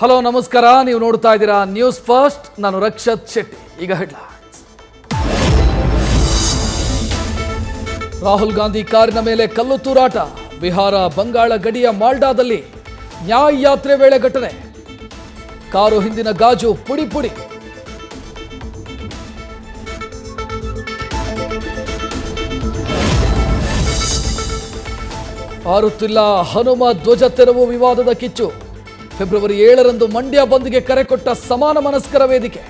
Hello ನಮಸ್ಕಾರ, ನೀವು ನೋಡ್ತಾ ಇದ್ದೀರಾ ನ್ಯೂಸ್ ಫಸ್ಟ್. ನಾನು ರಕ್ಷತ್ ಶೆಟ್ಟಿ. ಈಗ ಹೆಡ್ಲೈನ್ಸ್. ರಾಹುಲ್ ಗಾಂಧಿ ಕಾರಿನ ಮೇಲೆ ಕಲ್ಲು ತೂರಾಟ. ಬಿಹಾರ ಬಂಗಾಳ ಗಡಿಯ ಮಾಲ್ಡಾದಲ್ಲಿ ನ್ಯಾಯ ಯಾತ್ರೆ ವೇಳೆ ಘಟನೆ. ಕಾರು ಹಿಂದಿನ ಗಾಜು ಪುಡಿ ಪುಡಿ. ಆರುತ್ತಿಲ್ಲ ಹನುಮ ಧ್ವಜ ತೆರವು ವಿವಾದದ ಕಿಚ್ಚು. ಫೆಬ್ರವರಿ 7ರಂದು ಮಂಡ್ಯ ಬಂದ್ಗೆ ಕರೆ ಕೊಟ್ಟ ಸಮಾನ ಮನಸ್ಕರ ವೇದಿಕೆ.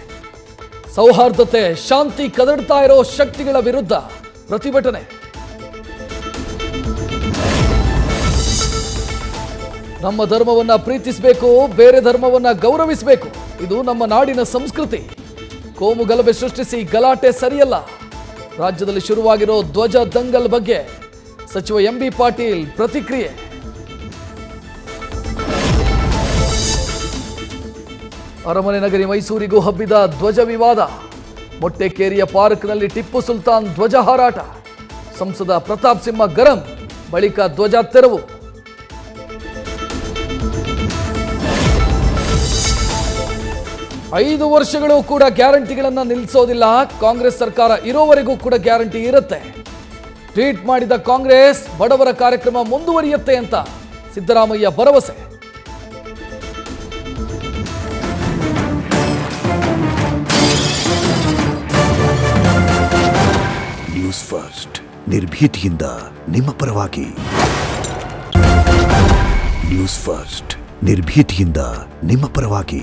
ಸೌಹಾರ್ದತೆ ಶಾಂತಿ ಕದಡ್ತಾ ಇರೋ ಶಕ್ತಿಗಳ ವಿರುದ್ಧ ಪ್ರತಿಭಟನೆ. ನಮ್ಮ ಧರ್ಮವನ್ನ ಪ್ರೀತಿಸಬೇಕು, ಬೇರೆ ಧರ್ಮವನ್ನ ಗೌರವಿಸಬೇಕು. ಇದು ನಮ್ಮ ನಾಡಿನ ಸಂಸ್ಕೃತಿ. ಕೋಮು ಗಲಭೆ ಸೃಷ್ಟಿಸಿ ಗಲಾಟೆ ಸರಿಯಲ್ಲ. ರಾಜ್ಯದಲ್ಲಿ ಶುರುವಾಗಿರೋ ಧ್ವಜ ದಂಗಲ್ ಬಗ್ಗೆ ಸಚಿವ ಎಂಬಿ ಪಾಟೀಲ್ ಪ್ರತಿಕ್ರಿಯೆ. ಅರಮನೆ ನಗರಿ ಮೈಸೂರಿಗೂ ಹಬ್ಬಿದ ಧ್ವಜ ವಿವಾದ. ಮೊಟ್ಟೆಕೇರಿಯ ಪಾರ್ಕ್ನಲ್ಲಿ ಟಿಪ್ಪು ಸುಲ್ತಾನ್ ಧ್ವಜ ಹಾರಾಟ. ಸಂಸದ ಪ್ರತಾಪ್ ಸಿಂಹ ಗರಂ, ಬಳಿಕ ಧ್ವಜ ತೆರವು. ಐದು ವರ್ಷಗಳು ಕೂಡ ಗ್ಯಾರಂಟಿಗಳನ್ನು ನಿಲ್ಲಿಸೋದಿಲ್ಲ. ಕಾಂಗ್ರೆಸ್ ಸರ್ಕಾರ ಇರೋವರೆಗೂ ಕೂಡ ಗ್ಯಾರಂಟಿ ಇರುತ್ತೆ. ಟ್ವೀಟ್ ಮಾಡಿದ ಕಾಂಗ್ರೆಸ್, ಬಡವರ ಕಾರ್ಯಕ್ರಮ ಮುಂದುವರಿಯುತ್ತೆ ಅಂತ ಸಿದ್ದರಾಮಯ್ಯ ಭರವಸೆ. ನ್ಯೂಸ್ ಫಸ್ಟ್, ನಿರ್ಭೀತಿಯಿಂದ ನಿಮ್ಮ ಪರವಾಗಿ. ನ್ಯೂಸ್ ಫಸ್ಟ್, ನಿರ್ಭೀತಿಯಿಂದ ನಿಮ್ಮ ಪರವಾಗಿ.